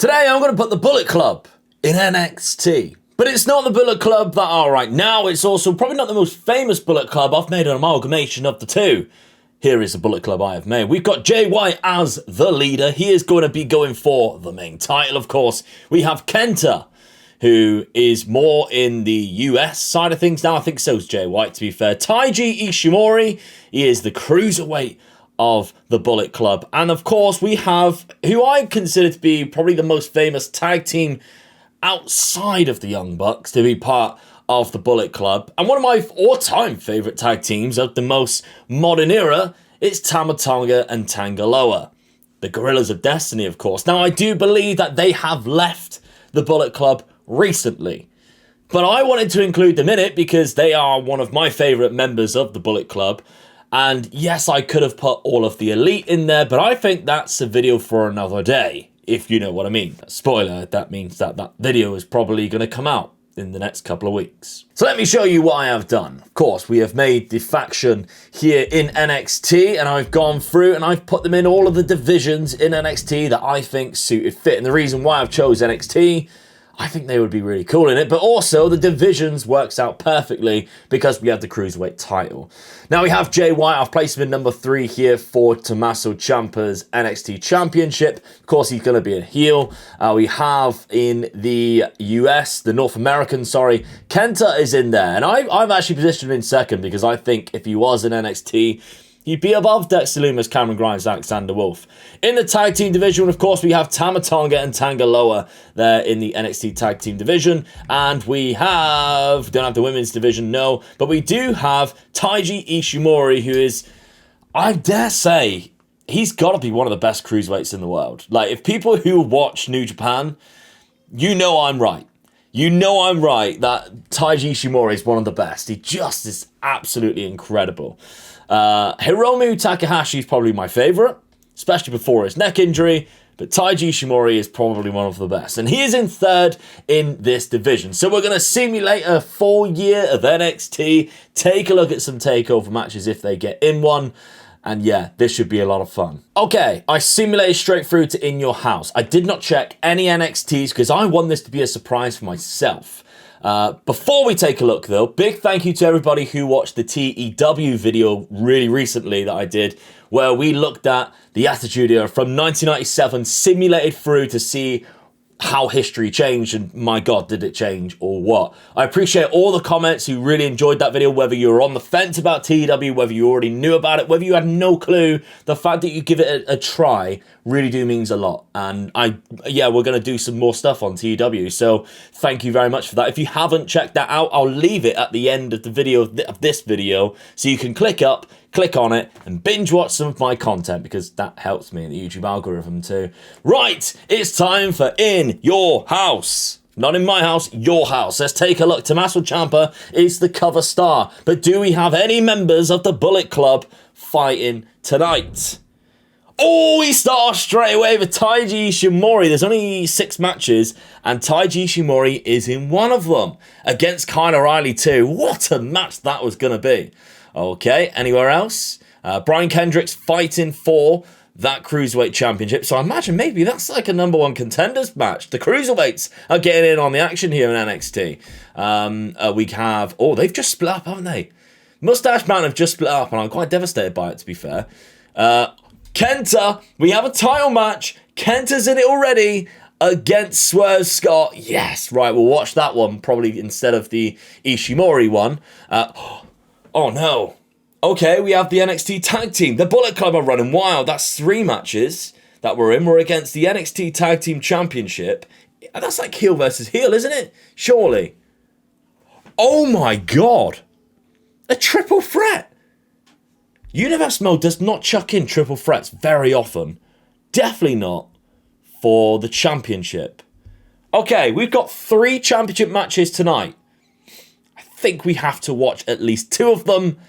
Today I'm going to put the Bullet Club in NXT. But it's not the Bullet Club that are right now. It's also probably not the most famous Bullet Club. I've made an amalgamation of the two. Here is the Bullet Club I have made. We've got Jay White as the leader. He is going to be going for the main title, of course. We have Kenta, who is more in the US side of things now. I think so is Jay White, to be fair. Taiji Ishimori, he is the cruiserweight of the Bullet Club. And of course, we have who I consider to be probably the most famous tag team outside of the Young Bucks to be part of the Bullet Club. And one of my all-time favourite tag teams of the most modern era is Tama Tonga and Tanga Loa. The Gorillas of Destiny, of course. Now, I do believe that they have left the Bullet Club recently. But I wanted to include them in it because they are one of my favourite members of the Bullet Club. And yes, I could have put all of the Elite in there, but I think that's a video for another day, if you know what I mean. Spoiler, that means that that video is probably going to come out in the next couple of weeks. So let me show you what I have done. Of course, we have made the faction here in NXT, and I've gone through and I've put them in all of the divisions in NXT that I think suited fit. And the reason why I've chose NXT, I think they would be really cool in it, but also the divisions works out perfectly because we have the Cruiserweight title. Now we have Jay White. I've placed him in number 3 here for Tommaso Ciampa's NXT Championship. Of course, he's going to be a heel. We have in the US, the North American, sorry, Kenta is in there. And I've actually positioned him in second because I think if he was in NXT, he'd be above Dexter Lumis, Cameron Grimes, Alexander Wolf. In the tag team division, of course, we have Tama Tonga and Tanga Loa there in the NXT tag team division. And we don't have the women's division, no. But we do have Taiji Ishimori, who is, I dare say, he's got to be one of the best cruiserweights in the world. Like, if people who watch New Japan, you know I'm right. You know I'm right that Taiji Ishimori is one of the best. He just is absolutely incredible. Hiromu Takahashi is probably my favourite, especially before his neck injury, but Taiji Ishimori is probably one of the best, and he is in third in this division. So we're going to simulate a full year of NXT, take a look at some takeover matches if they get in one, and yeah, this should be a lot of fun. Okay, I simulated straight through to In Your House. I did not check any NXTs because I want this to be a surprise for myself. Before we take a look though, big thank you to everybody who watched the TEW video really recently that I did, where we looked at the Attitude Era from 1997, simulated through to see how history changed, and my God, did it change or what? I appreciate all the comments who really enjoyed that video, whether you were on the fence about TEW, whether you already knew about it, whether you had no clue. The fact that you give it a try really means a lot. And we're going to do some more stuff on TEW, so thank you very much for that. If you haven't checked that out, I'll leave it at the end of the video, of this video, so you can click on it and binge watch some of my content because that helps me in the YouTube algorithm too. Right, it's time for In Your House. Not in my house, your house. Let's take a look. Tommaso Ciampa is the cover star, but do we have any members of the Bullet Club fighting tonight? Oh, we start straight away with Taiji Ishimori. There's only 6 matches, and Taiji Ishimori is in one of them against Kyle O'Reilly too. What a match that was going to be. Okay, anywhere else? Brian Kendrick's fighting for that Cruiserweight Championship, so I imagine maybe that's like a number 1 contenders match. The Cruiserweights are getting in on the action here in NXT. We have... Oh, they've just split up, haven't they? Mustache Man have just split up, and I'm quite devastated by it, to be fair. Kenta, we have a title match. Kenta's in it already against Swerve Scott. Yes, right, we'll watch that one probably instead of the Ishimori one. Oh no. Okay, we have the NXT Tag Team. The Bullet Club are running wild. That's 3 matches that we're in. We're against the NXT Tag Team Championship. That's like heel versus heel, isn't it? Surely. Oh my God. A triple threat. Universe Mode does not chuck in triple threats very often. Definitely not for the championship. Okay, we've got 3 championship matches tonight. I think we have to watch at least 2 of them.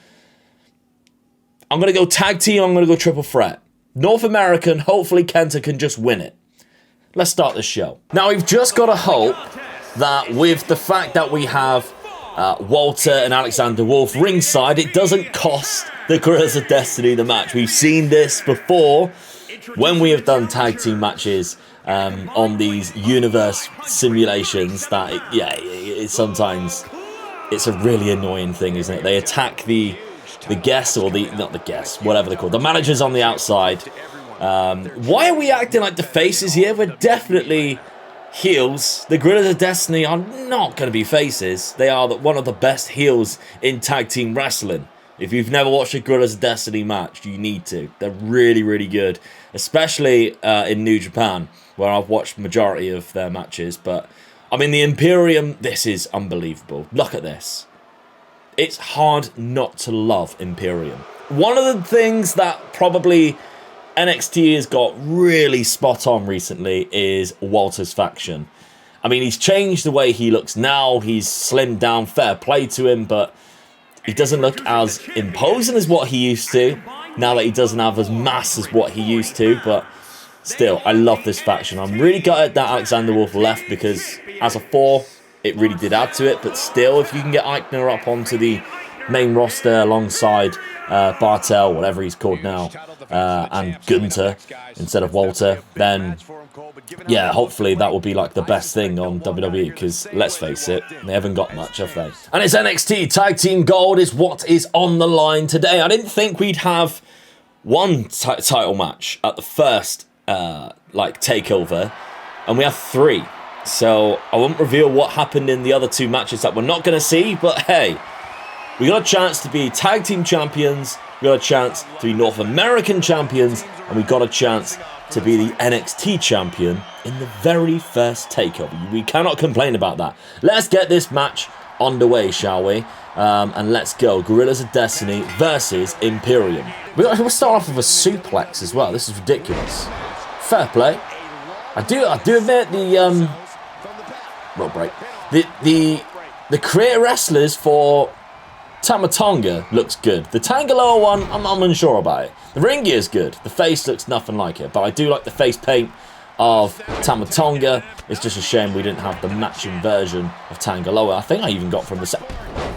I'm going to go tag team, I'm going to go triple threat. North American, hopefully Kenta can just win it. Let's start the show. Now, we've just got to hope that with the fact that we have Walter and Alexander Wolf ringside, it doesn't cost the Gorillas of Destiny the match. We've seen this before when we have done tag team matches on these universe simulations that, sometimes it's a really annoying thing, isn't it? They attack the guests, or not the guests, whatever they're called, the managers on the outside. Why are we acting like the faces here? We're definitely heels. The Guerrillas of Destiny are not going to be faces. They are one of the best heels in tag team wrestling. If you've never watched a Guerrillas of Destiny match, you need to. They're really, really good, especially in New Japan, where I've watched the majority of their matches. But, I mean, the Imperium, this is unbelievable. Look at this. It's hard not to love Imperium. One of the things that probably NXT has got really spot on recently is Walter's faction. I mean, he's changed the way he looks now. He's slimmed down, fair play to him, but he doesn't look as imposing as what he used to, now that he doesn't have as mass as what he used to. But still, I love this faction. I'm really gutted that Alexander Wolf left, because as a 4, it really did add to it. But still, if you can get Eichner up onto the main roster alongside Bartel, whatever he's called now, and Gunter instead of Walter, then yeah, hopefully that will be like the best thing on WWE, because let's face it, they haven't got much, have they? And it's NXT Tag Team Gold is what is on the line today. I didn't think we'd have one title match at the first takeover, and we have 3. So I won't reveal what happened in the other 2 matches that we're not going to see, but hey, we got a chance to be tag team champions, we got a chance to be North American champions, and we got a chance to be the NXT champion in the very first takeover. We cannot complain about that. Let's get this match underway, shall we? And let's go. Guerrillas of Destiny versus Imperium. We'll start off with a suplex as well. This is ridiculous. Fair play. I do admit the rope break. The career wrestlers for Tama Tonga looks good. The Tangaloa one, I'm unsure about it. The ring gear is good. The face looks nothing like it, but I do like the face paint of Tama Tonga. It's just a shame we didn't have the matching version of Tangaloa. I think I even got from the set.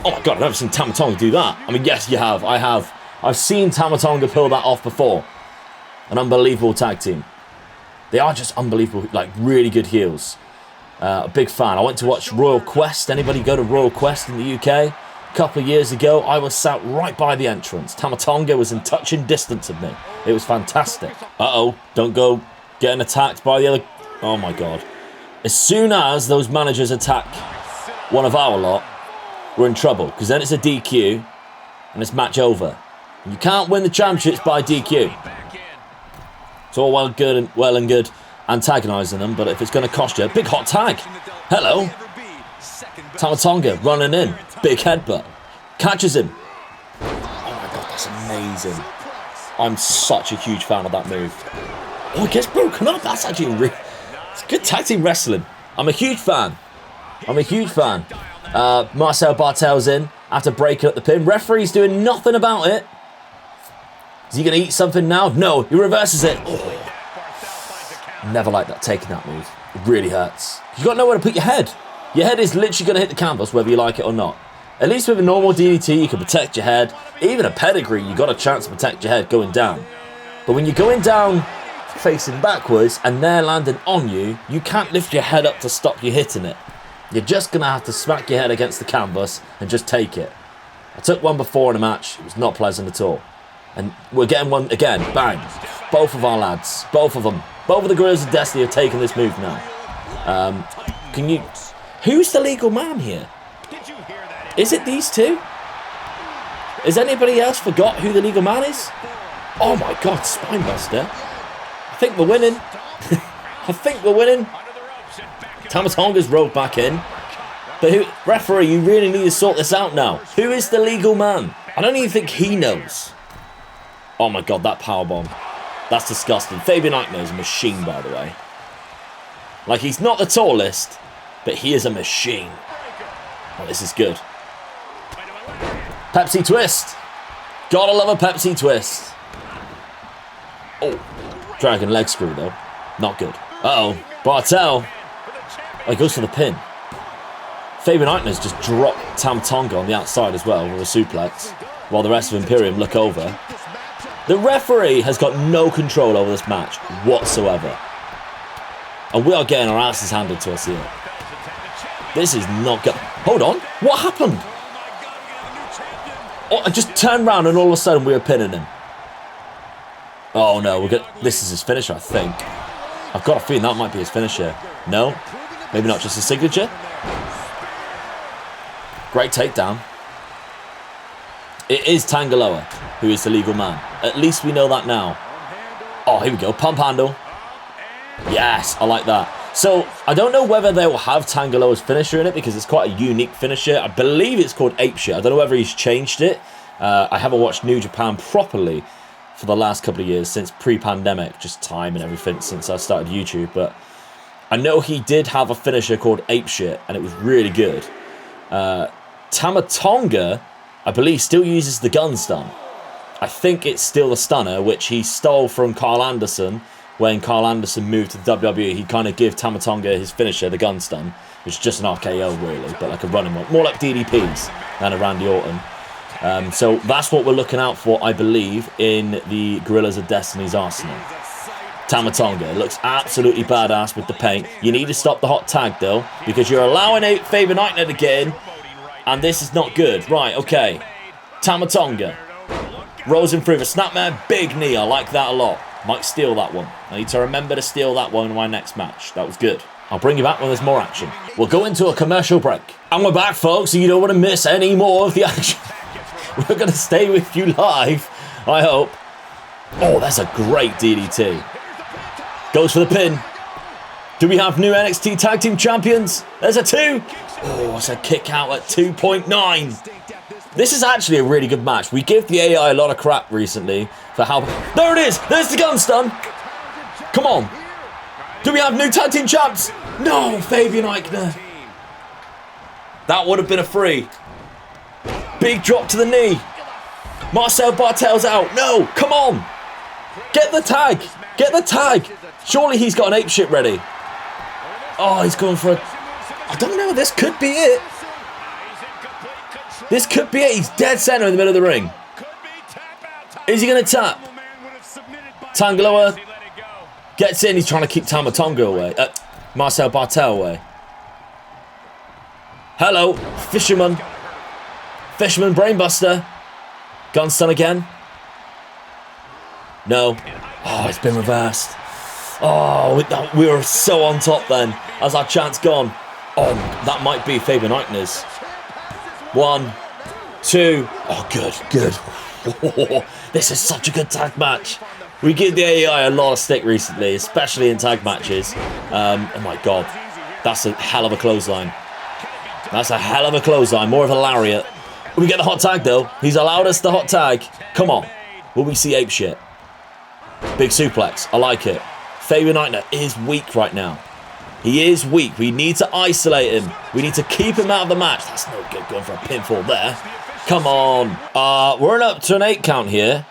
Oh my god, I've never seen Tama Tonga do that. I mean, yes, you have. I have. I've seen Tama Tonga pull that off before. An unbelievable tag team. They are just unbelievable, like really good heels. A big fan. I went to watch Royal Quest. Anybody go to Royal Quest in the UK? A couple of years ago, I was sat right by the entrance. Tama Tonga was in touching distance of me. It was fantastic. Uh-oh, don't go getting attacked by the other... Oh my god. As soon as those managers attack one of our lot, we're in trouble, because then it's a DQ, and it's match over. And you can't win the championships by DQ. It's all well and good antagonising them, but if it's going to cost you, big hot tag. Hello. Tama Tonga running in. Big headbutt. Catches him. Oh my god, that's amazing. I'm such a huge fan of that move. Oh, it gets broken up. That's actually it's good tag team wrestling. I'm a huge fan. Marcel Bartel's in after breaking up the pin. Referee's doing nothing about it. Is he going to eat something now? No, he reverses it. Oh. Never like that, taking that move. It really hurts. You've got nowhere to put your head. Your head is literally going to hit the canvas whether you like it or not. At least with a normal DDT, you can protect your head. Even a pedigree, you got a chance to protect your head going down. But when you're going down facing backwards and they're landing on you, you can't lift your head up to stop you hitting it. You're just going to have to smack your head against the canvas and just take it. I took one before in a match. It was not pleasant at all. And we're getting one again. Bang. Both of our lads. Both of them. Both of the Guerrillas of Destiny have taken this move now. Who's the legal man here? Is it these two? Has anybody else forgot who the legal man is? Oh my god, Spinebuster. I think we're winning. Tama Tonga's rolled back in. But referee, you really need to sort this out now. Who is the legal man? I don't even think he knows. Oh my god, that powerbomb. That's disgusting. Fabian Eichner is a machine, by the way. Like, he's not the tallest, but he is a machine. Oh, this is good. Pepsi twist. Gotta love a Pepsi twist. Oh, dragon leg screw, though. Not good. Uh-oh. Bartel. Oh, he goes for the pin. Fabian Eichner's just dropped Tama Tonga on the outside as well with a suplex, while the rest of Imperium look over. The referee has got no control over this match whatsoever. And we are getting our asses handed to us here. This is not good. Hold on. What happened? Oh, I just turned around and all of a sudden we were pinning him. Oh no, this is his finisher, I think. I've got a feeling that might be his finisher. No? Maybe not just his signature? Great takedown. It is Tangaloa who is the legal man. At least we know that now. Oh, here we go. Pump handle. Yes, I like that. So, I don't know whether they will have Tangaloa's finisher in it because it's quite a unique finisher. I believe it's called Apeshit. I don't know whether he's changed it. I haven't watched New Japan properly for the last couple of years since pre-pandemic. Just time and everything since I started YouTube. But I know he did have a finisher called Apeshit and it was really good. Tama Tonga, I believe, still uses the gun stun. I think it's still the stunner, which he stole from Carl Anderson. When Carl Anderson moved to the WWE, he'd kind of give Tama Tonga his finisher, the gun stun, which is just an RKO really, but like a running one. More like DDPs than a Randy Orton. So that's what we're looking out for, I believe, in the Gorillas of Destiny's arsenal. Tama Tonga looks absolutely badass with the paint. You need to stop the hot tag though, because you're allowing Fabian Eichner to get in, and this is not good. Right, okay. Tama Tonga. Rolls him through the snapmare, big knee, I like that a lot. Might steal that one. I need to remember to steal that one in my next match. That was good. I'll bring you back when there's more action. We'll go into a commercial break. And we're back, folks, so you don't want to miss any more of the action. We're going to stay with you live, I hope. Oh, that's a great DDT. Goes for the pin. Do we have new NXT Tag Team Champions? There's a 2. Oh, it's a kick out at 2.9. This is actually a really good match. We give the AI a lot of crap recently for how... There it is! There's the gun stun! Come on! Do we have new tag team champs? No, Fabian Eichner. That would have been a 3. Big drop to the knee. Marcel Bartel's out. No, come on! Get the tag! Get the tag! Surely he's got an ape shit ready. Oh, he's going for a... I don't know, this could be it. This could be it. He's dead center in the middle of the ring. Is he going to tap? Tangaloa gets in. He's trying to keep Tama Tonga away. Marcel Bartel away. Hello. Fisherman. Fisherman Brainbuster. Gun stun again. No. Oh, it's been reversed. Oh, we were so on top then. Has our chance gone? Oh, that might be Fabian Eichner's. 1, 2. Oh, good. Oh, this is such a good tag match. We give the AI a lot of stick recently, especially in tag matches. Oh my god, that's a hell of a clothesline. That's a hell of a clothesline, more of a lariat. We get the hot tag though. He's allowed us the hot tag. Come on, will we see ape shit? Big suplex, I like it. Fabian Eichner is weak right now. He is weak. We need to isolate him. We need to keep him out of the match. That's no good going for a pinfall there. Come on. We're up to an 8 count here.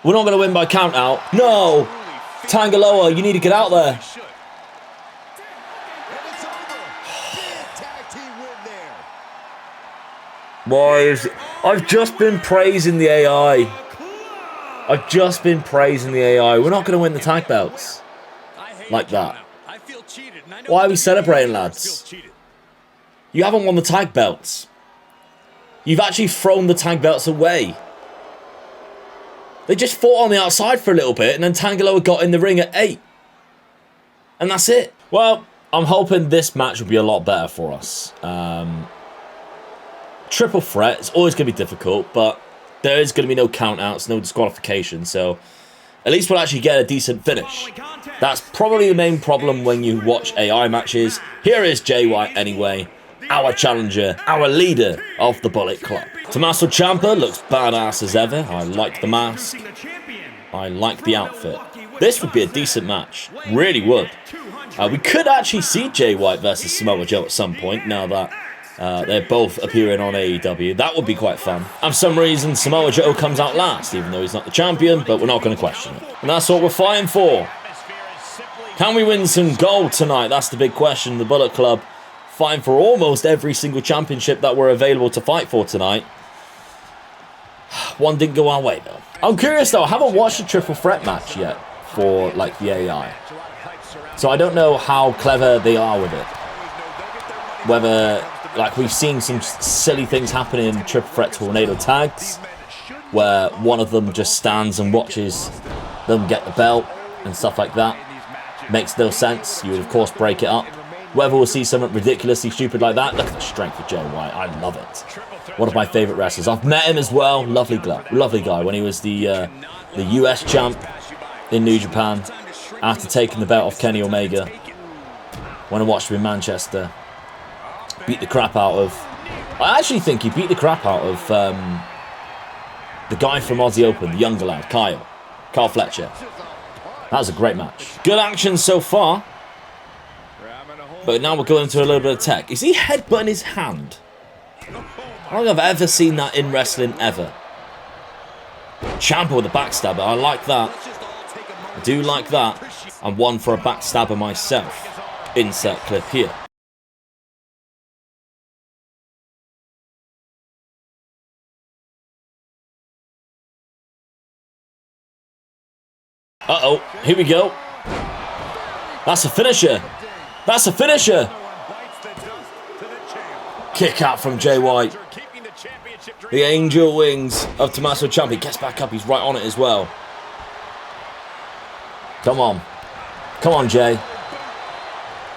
We're not going to win by count out. No. Tangaloa, you need to get out there. Boys, I've just been praising the AI. We're not going to win the tag belts. Like that. Why are we celebrating, lads? You haven't won the tag belts. You've actually thrown the tag belts away. They just fought on the outside for a little bit, and then Tangaloa got in the ring at 8. And that's it. Well, I'm hoping this match will be a lot better for us. Triple threat, it's always going to be difficult, but there is going to be no countouts, no disqualification, so at least we'll actually get a decent finish. That's probably the main problem when you watch AI matches. Here is Jay White anyway, our challenger, our leader of the Bullet Club. Tommaso Ciampa looks badass as ever. I like the mask. I like the outfit. This would be a decent match. Really would. We could actually see Jay White versus Samoa Joe at some point now that they're both appearing on AEW. That would be quite fun. And for some reason, Samoa Joe comes out last, even though he's not the champion, but we're not going to question it. And that's what we're fighting for. Can we win some gold tonight? That's the big question. The Bullet Club fighting for almost every single championship that we're available to fight for tonight. One didn't go our way, though. I'm curious, though. I haven't watched a triple threat match yet for, like, the AI. So I don't know how clever they are with it. Whether, like, we've seen some silly things happen in Triple Threat Tornado tags, where one of them just stands and watches them get the belt and stuff like that. Makes no sense. You would, of course, break it up. Whether we'll see something ridiculously stupid like that. Look at the strength of Jay White. I love it. One of my favourite wrestlers. I've met him as well. Lovely guy. When he was the US champ in New Japan, after taking the belt off Kenny Omega, when I watched him in Manchester, beat the crap out of... I actually think he beat the crap out of the guy from Aussie Open, the younger lad, Kyle Fletcher. That was a great match. Good action so far. But now we're going into a little bit of tech. Is he headbutting his hand? I don't think I've ever seen that in wrestling, ever. Ciampa with a backstabber. I like that. I do like that. I'm one for a backstabber myself. Insert clip here. Uh-oh, here we go. That's a finisher. That's a finisher. Kick out from Jay White. The angel wings of Tommaso Ciampa. He gets back up. He's right on it as well. Come on. Come on, Jay.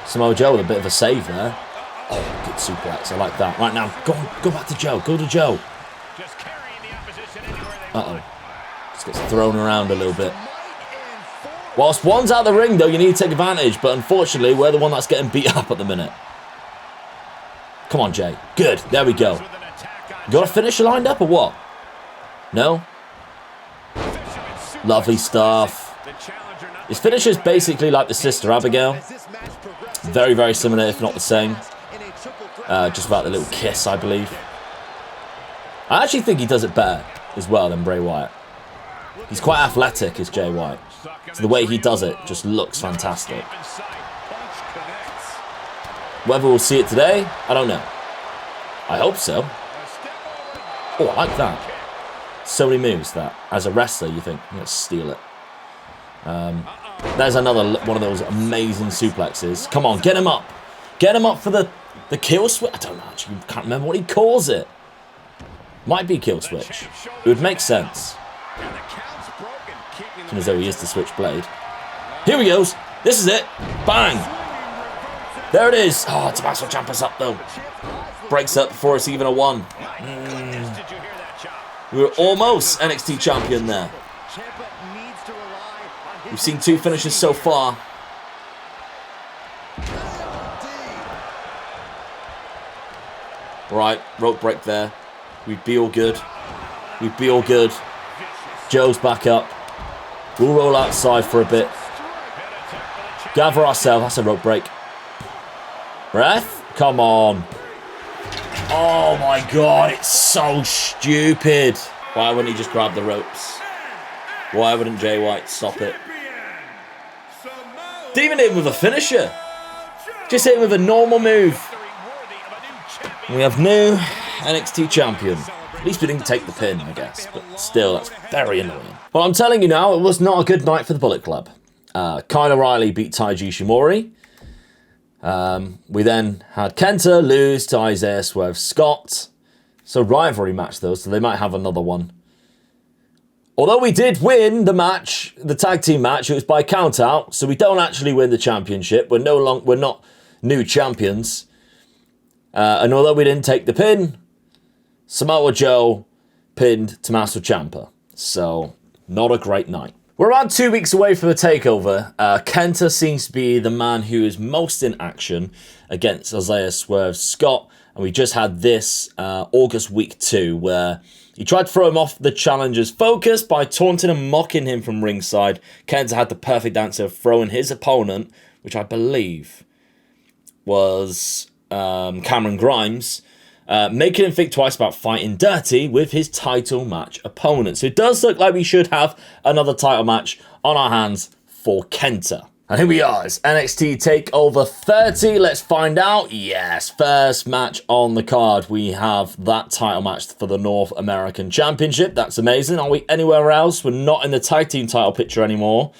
Samoa Joe with a bit of a save there. Oh, good suplex. I like that. Right now, go back to Joe. Go to Joe. Uh-oh. Just gets thrown around a little bit. Whilst one's out of the ring, though, you need to take advantage. But unfortunately, we're the one that's getting beat up at the minute. Come on, Jay. Good. There we go. You got a finisher lined up or what? No? Lovely stuff. His finisher's basically like the Sister Abigail. Very, very similar, if not the same. Just about the little kiss, I believe. I actually think he does it better as well than Bray Wyatt. He's quite athletic, is Jay White. So the way he does it just looks fantastic. Whether we'll see it today, I don't know. I hope so. Oh, I like that. So many moves that, as a wrestler, you think, I'm going to steal it. There's another one of those amazing suplexes. Come on, get him up. Get him up for the kill switch. I don't know, actually, can't remember what he calls it. Might be kill switch. It would make sense. As though he is the switchblade. Here he goes. This is it. Bang. There it is. Oh, Tommaso Ciampa's up though. Breaks up before it's even a 1. We were almost NXT champion there. We've seen 2 finishes so far. Right, rope break there. We'd be all good. We'd be all good. Joe's back up. We'll roll outside for a bit. Gather ourselves. That's a rope break. Breath? Come on. Oh my god, it's so stupid. Why wouldn't he just grab the ropes? Why wouldn't Jay White stop it? Didn't even hit him with a finisher. Just hit him with a normal move. And we have new NXT champion. At least we didn't take the pin, I guess. But still, that's very annoying. Well, I'm telling you now, it was not a good night for the Bullet Club. Kyle O'Reilly beat Taiji Ishimori. We then had Kenta lose to Isaiah Swerve Scott. So rivalry match, though, so they might have another one. Although we did win the match, the tag team match, it was by count out. So we don't actually win the championship. We're not new champions. And although we didn't take the pin, Samoa Joe pinned Tommaso Ciampa. So, not a great night. We're around 2 weeks away from the takeover. Kenta seems to be the man who is most in action against Isaiah Swerve Scott. And we just had this August week 2 where he tried to throw him off the challenger's focus by taunting and mocking him from ringside. Kenta had the perfect answer of throwing his opponent, which I believe was Cameron Grimes, making him think twice about fighting dirty with his title match opponent. So it does look like we should have another title match on our hands for Kenta. And here we are, it's NXT TakeOver 30. Let's find out. Yes, first match on the card. We have that title match for the North American Championship. That's amazing. Are we anywhere else? We're not in the tag team title picture anymore.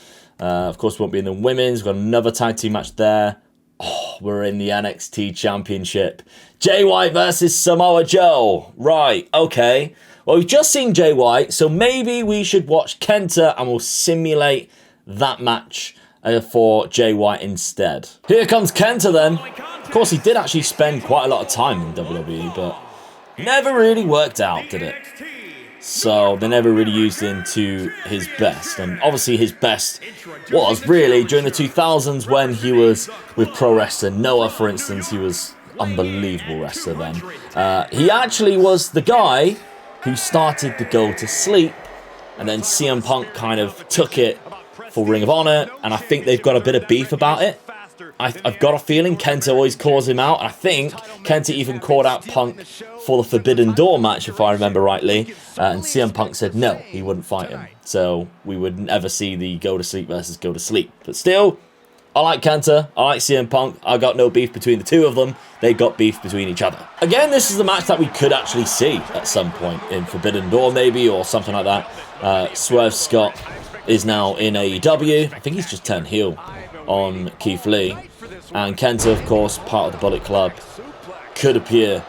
Of course, we won't be in the women's. We've got another tag team match there. Oh, we're in the NXT Championship. Jay White versus Samoa Joe. Right, okay. Well, we've just seen Jay White, so maybe we should watch Kenta and we'll simulate that match for Jay White instead. Here comes Kenta then. Of course, he did actually spend quite a lot of time in WWE, but never really worked out, did it? So they never really used him to his best. And obviously his best was really during the 2000s when he was with Pro Wrestler Noah, for instance. He was unbelievable wrestler then. He actually was the guy who started the Go to Sleep, and then CM Punk kind of took it for Ring of Honor, and I think they've got a bit of beef about it. I've got a feeling Kenta always calls him out. I think Kenta even called out Punk for the Forbidden Door match, if I remember rightly. And CM Punk said no, he wouldn't fight him. So we would never see the Go to Sleep versus Go to Sleep. But still, I like Kenta, I like CM Punk. I got no beef between the two of them. They got beef between each other. Again, this is the match that we could actually see at some point in Forbidden Door maybe, or something like that. Swerve Scott is now in AEW. I think he's just turned heel on Keith Lee. And Kenta, of course, part of the Bullet Club, could appear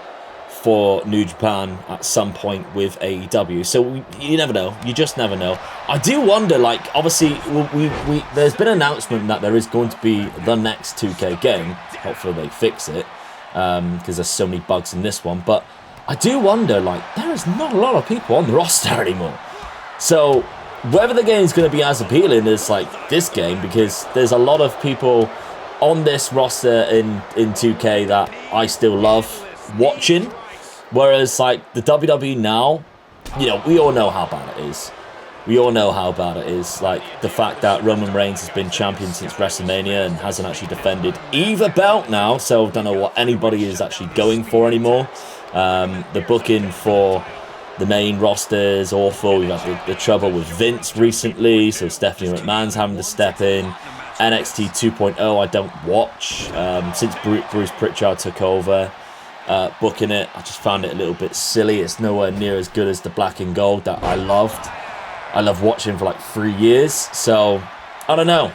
for New Japan at some point with AEW. So you never know. You just never know. I do wonder, like, obviously, there's been an announcement that there is going to be the next 2K game. Hopefully they fix it, because there's so many bugs in this one. But I do wonder, like, there is not a lot of people on the roster anymore. So whether the game's going to be as appealing as, like, this game, because there's a lot of people on this roster in 2K that I still love watching, whereas like the WWE now, you know, we all know how bad it is. We all know how bad it is. Like the fact that Roman Reigns has been champion since WrestleMania and hasn't actually defended either belt now, so I don't know what anybody is actually going for anymore. The booking for the main roster is awful. We've had the trouble with Vince recently, so Stephanie McMahon's having to step in. NXT 2.0 I don't watch since Bruce Pritchard took over booking it. I just found it a little bit silly. It's nowhere near as good as the Black and Gold that I loved. I loved watching for like 3 years. So I don't know.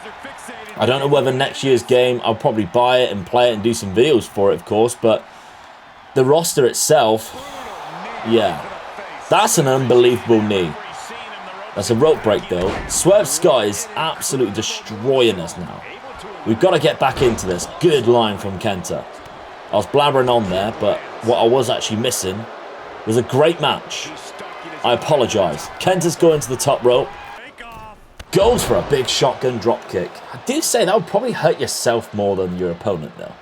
I don't know whether next year's game I'll probably buy it and play it and do some videos for it, of course. But the roster itself, yeah, that's an unbelievable knee. That's a rope break though. Swerve Scott is absolutely destroying us now. We've got to get back into this. Good line from Kenta. I was blabbering on there, but what I was actually missing was a great match. I apologise. Kenta's going to the top rope. Goes for a big shotgun drop kick. I do say that would probably hurt yourself more than your opponent though.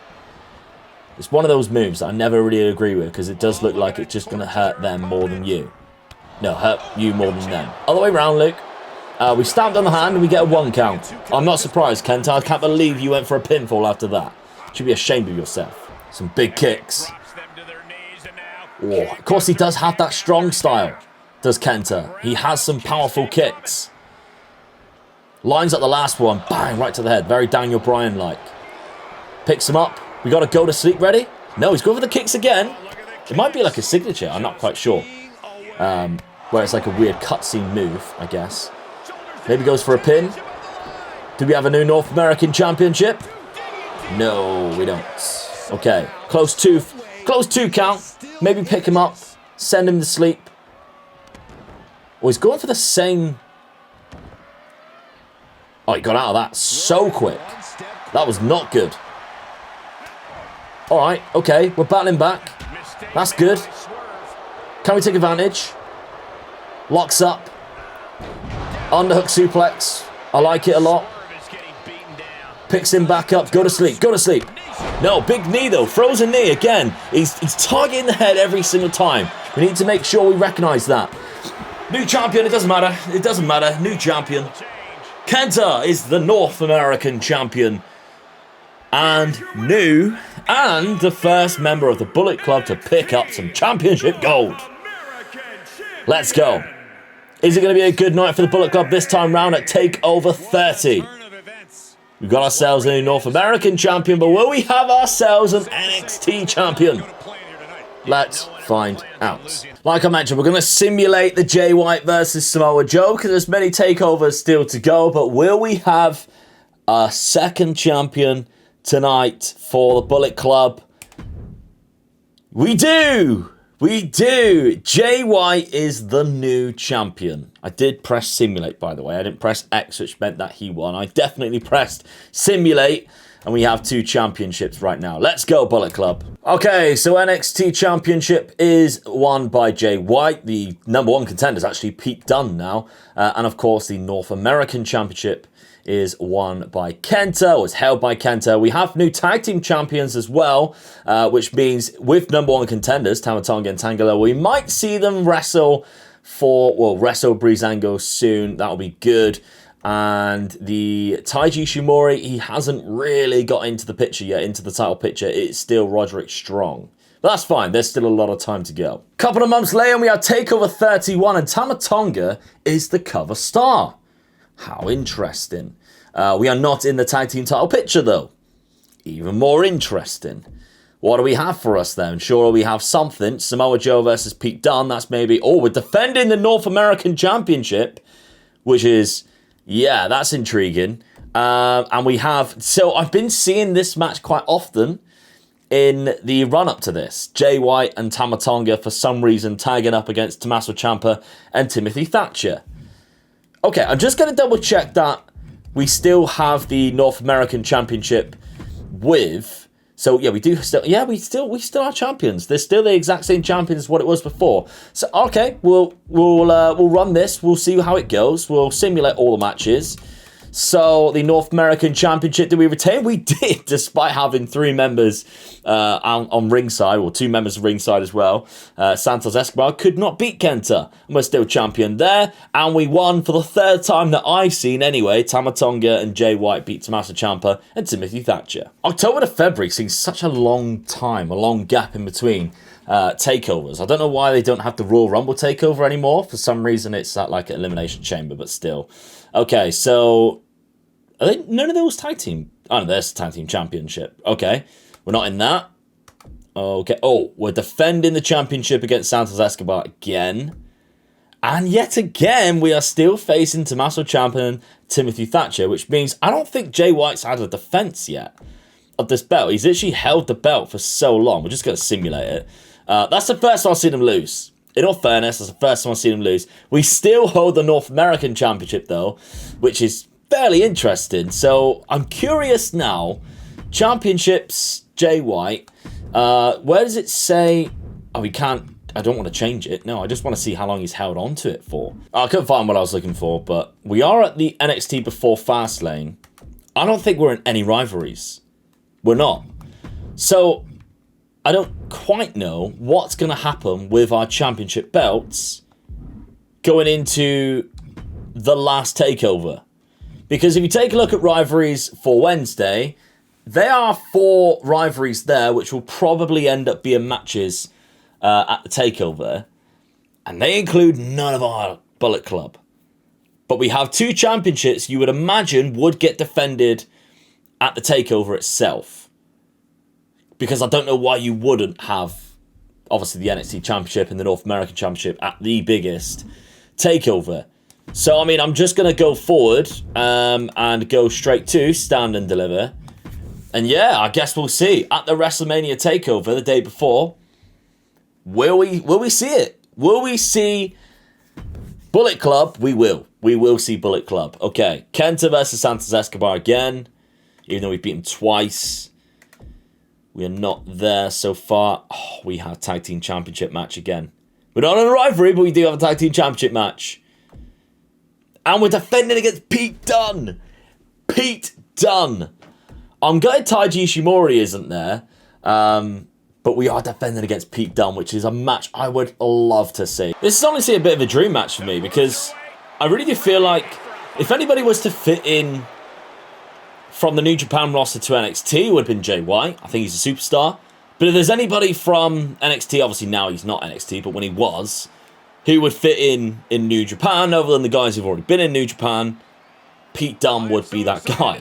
It's one of those moves that I never really agree with, because it does look like it's just going to hurt them more than you. No, hurt you more than them. Other way around, Luke. We stamped on the hand and we get a 1 count. I'm not surprised, Kenta. I can't believe you went for a pinfall after that. You should be ashamed of yourself. Some big kicks. Oh, of course he does have that strong style, does Kenta. He has some powerful kicks. Lines up the last one. Bang, right to the head. Very Daniel Bryan-like. Picks him up. We got to go to sleep ready? No, he's going for the kicks again. It might be like a signature. I'm not quite sure. Where it's like a weird cutscene move, I guess. Maybe goes for a pin. Do we have a new North American Championship? No, we don't. Okay, close two count. Maybe pick him up, send him to sleep. Oh, he's going for the same. Oh, he got out of that so quick. That was not good. All right, okay, we're battling back. That's good. Can we take advantage? Locks up. Underhook suplex. I like it a lot. Picks him back up. Go to sleep. Go to sleep. No, big knee though. Throws a knee again. He's targeting the head every single time. We need to make sure we recognize that. New champion. It doesn't matter. It doesn't matter. New champion. Kenta is the North American champion. And new. And the first member of the Bullet Club to pick up some championship gold. Let's go. Is it going to be a good night for the Bullet Club this time round at TakeOver 30? We've got ourselves a North American champion, but will we have ourselves an NXT champion? Let's find out. Like I mentioned, we're going to simulate the Jay White versus Samoa Joe because there's many takeovers still to go. But will we have a second champion tonight for the Bullet Club? We do! We do! Jay White is the new champion. I did press simulate, by the way. I didn't press X, which meant that he won. I definitely pressed simulate. And we have 2 championships right now. Let's go, Bullet Club. Okay, so NXT Championship is won by Jay White. The #1 contender is actually Pete Dunne now. And of course, the North American Championship is won by Kenta, or is held by Kenta. We have new tag team champions as well, which means with #1 contenders, Tama Tonga and Tangaloa, we might see them wrestle Breezango soon. That'll be good. And the Taiji Ishimori, he hasn't really got into the picture yet, into the title picture. It's still Roderick Strong. But that's fine, there's still a lot of time to go. Couple of months later, we have TakeOver 31, and Tama Tonga is the cover star. How interesting. We are not in the tag team title picture, though. Even more interesting. What do we have for us, then? Sure, we have something. Samoa Joe versus Pete Dunne. That's maybe... Oh, we're defending the North American Championship, which is... Yeah, that's intriguing. And we have... So I've been seeing this match quite often in the run-up to this. Jay White and Tama Tonga, for some reason, tagging up against Tommaso Ciampa and Timothy Thatcher. Okay, I'm just going to double-check that we still have the North American Championship with... So, yeah, we do still... Yeah, we still are champions. They're still the exact same champions as what it was before. So, okay, we'll run this. We'll see how it goes. We'll simulate all the matches. So, the North American Championship, did we retain? We did, despite having 3 members on ringside, or 2 members of ringside as well. Santos Escobar could not beat Kenta, and we're still champion there. And we won for the 3rd time that I've seen anyway. Tama Tonga and Jay White beat Tommaso Ciampa and Timothy Thatcher. October to February seems such a long time, a long gap in between takeovers. I don't know why they don't have the Royal Rumble takeover anymore. For some reason, it's at like an Elimination Chamber, but still. Okay, so are they none of those tag team? Oh, no, there's the tag team championship. Okay, we're not in that. Okay. Oh, we're defending the championship against Santos Escobar again, and yet again we are still facing Tommaso Ciampa and Timothy Thatcher, which means I don't think Jay White's had a defense yet of this belt. He's actually held the belt for so long. We're just going to simulate it. That's the first time I've seen him lose. In all fairness, that's the first time I've seen him lose. We still hold the North American Championship, though, which is fairly interesting. So I'm curious now. Championships, Jay White. Where does it say... Oh, we can't... I don't want to change it. No, I just want to see how long he's held on to it for. I couldn't find what I was looking for, but we are at the NXT before Fastlane. I don't think we're in any rivalries. We're not. So... I don't quite know what's going to happen with our championship belts going into the last takeover. Because if you take a look at rivalries for Wednesday, there are 4 rivalries there which will probably end up being matches at the takeover. And they include none of our Bullet Club. But we have 2 championships you would imagine would get defended at the takeover itself. Because I don't know why you wouldn't have, obviously, the NXT Championship and the North American Championship at the biggest takeover. So, I mean, I'm just going to go forward and go straight to Stand and Deliver. And yeah, I guess we'll see. At the WrestleMania takeover the day before, will we see it? Will we see Bullet Club? We will. We will see Bullet Club. Okay, Kenta versus Santos Escobar again. Even though we've beaten twice. We are not there so far. Oh, we have Tag Team Championship match again. We're not in a rivalry, but we do have a Tag Team Championship match. And we're defending against Pete Dunne. Pete Dunne. I'm glad Taiji Ishimori isn't there. But we are defending against Pete Dunne, which is a match I would love to see. This is honestly a bit of a dream match for me, because I really do feel like if anybody was to fit in from the New Japan roster to NXT, it would have been Jay White. I think he's a superstar. But if there's anybody from NXT, obviously now he's not NXT, but when he was, who would fit in New Japan, other than the guys who've already been in New Japan, Pete Dunne would be that guy.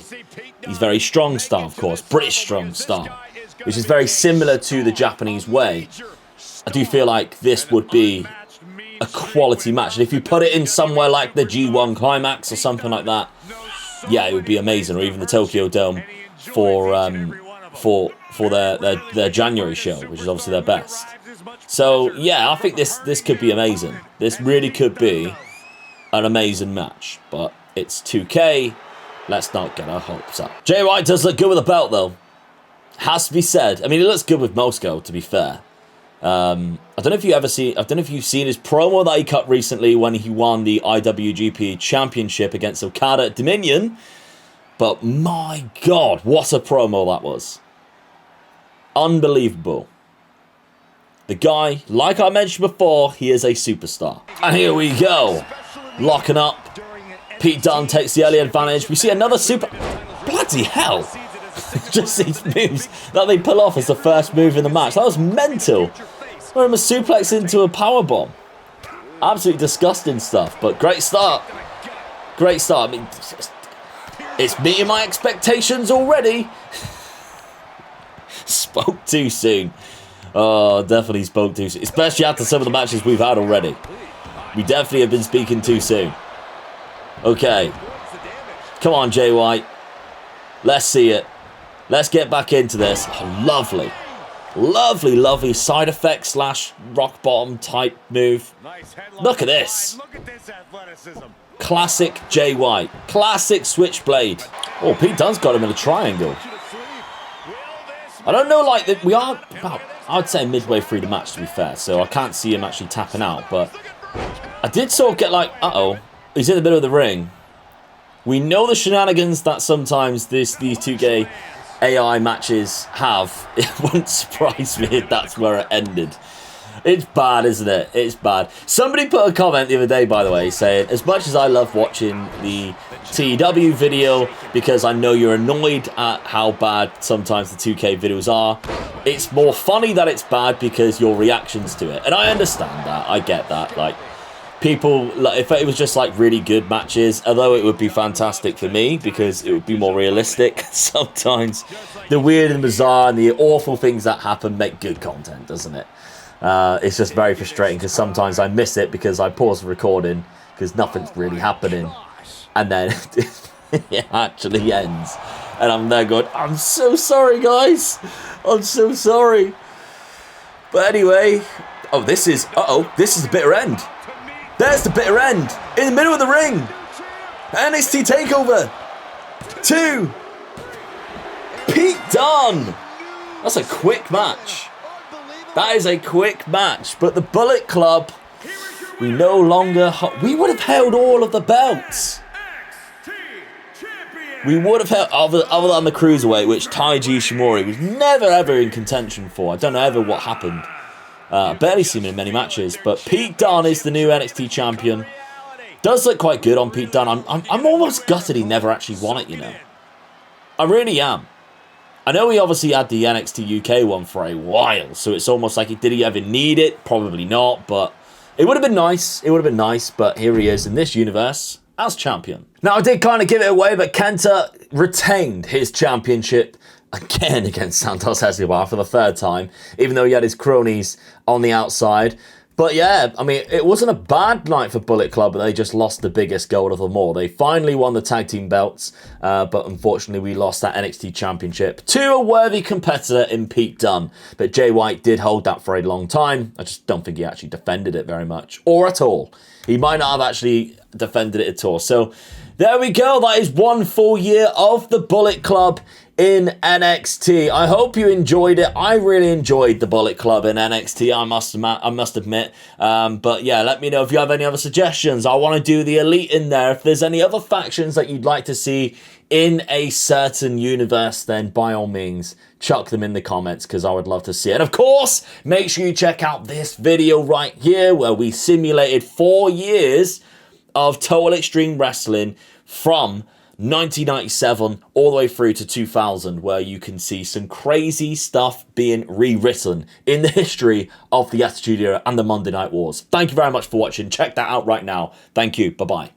He's very strong style, of course, British strong style, which is very similar to the Japanese way. I do feel like this would be a quality match. And if you put it in somewhere like the G1 Climax or something like that, yeah, it would be amazing. Or even the Tokyo Dome for their January show, which is obviously their best. So yeah, I think this could be amazing. This really could be an amazing match. But it's 2K. Let's not get our hopes up. Jay White does look good with a belt, though. Has to be said. I mean, he looks good with Moscow, to be fair. I don't know if you've seen his promo that he cut recently when he won the IWGP Championship against Okada at Dominion. But my God, what a promo that was. Unbelievable. The guy, like I mentioned before, he is a superstar. And here we go. Locking up. Pete Dunne takes the early advantage. We see another super... Bloody hell. Just these moves that they pull off as the first move in the match. That was mental. We're him a suplex into a powerbomb. Absolutely disgusting stuff, but great start. Great start. I mean, it's meeting my expectations already. Spoke too soon. Oh, definitely spoke too soon. Especially after some of the matches we've had already. We definitely have been speaking too soon. Okay. Come on, Jay White. Let's see it. Let's get back into this. Oh, lovely. Lovely, lovely side effect slash rock bottom type move. Look at this. Classic Jay White. Classic switchblade. Oh, Pete Dunne's got him in a triangle. I don't know, like, we are about, I would say, midway through the match, to be fair. So I can't see him actually tapping out. But I did sort of get like, uh-oh. He's in the middle of the ring. We know the shenanigans that sometimes these 2K AI matches have. It wouldn't surprise me if that's where it ended. It's bad, isn't it? It's bad. Somebody put a comment the other day, by the way, saying, as much as I love watching the TW video, because I know you're annoyed at how bad sometimes the 2K videos are, it's more funny that it's bad because your reactions to it. And I understand that. I get that. Like, people, like, if it was just like really good matches, although it would be fantastic for me because it would be more realistic, sometimes the weird and bizarre and the awful things that happen make good content, doesn't it? It's just very frustrating because sometimes I miss it because I pause the recording because nothing's really happening, and then it actually ends and I'm there going, I'm so sorry guys, I'm so sorry. But anyway, oh, this is the bitter end. There's the bitter end in the middle of the ring. NXT TakeOver 2. Pete Dunne. That's a quick match. That is a quick match. But the Bullet Club, we no longer... We would have held all of the belts. We would have held... Other than the Cruiserweight, which Taiji Ishimori was never ever in contention for. I don't know ever what happened. Barely seen him in many matches, but Pete Dunne is the new NXT champion. Does look quite good on Pete Dunne. I'm almost gutted he never actually won it, you know. I really am. I know he obviously had the NXT UK one for a while, so it's almost like, did he ever need it? Probably not, but it would have been nice. It would have been nice, but here he is in this universe as champion. Now, I did kind of give it away, but Kenta retained his championship again against Santos Escobar for the third time, even though he had his cronies on the outside. But yeah, I mean, it wasn't a bad night for Bullet Club, but they just lost the biggest gold of them all. They finally won the tag team belts, but unfortunately we lost that NXT championship to a worthy competitor in Pete Dunne. But Jay White did hold that for a long time. I just don't think he actually defended it very much, or at all. He might not have actually defended it at all. So there we go. That is 1 full year of the Bullet Club in NXT. I hope you enjoyed it. I really enjoyed the Bullet Club in NXT, I must admit. But yeah, let me know if you have any other suggestions. I want to do the Elite in there. If there's any other factions that you'd like to see in a certain universe, then by all means, chuck them in the comments because I would love to see it. And of course, make sure you check out this video right here where we simulated 4 years of Total Extreme Wrestling from 1997 all the way through to 2000, where you can see some crazy stuff being rewritten in the history of the Attitude Era and the Monday Night Wars. Thank you very much for watching. Check that out right now. Thank you. Bye-bye.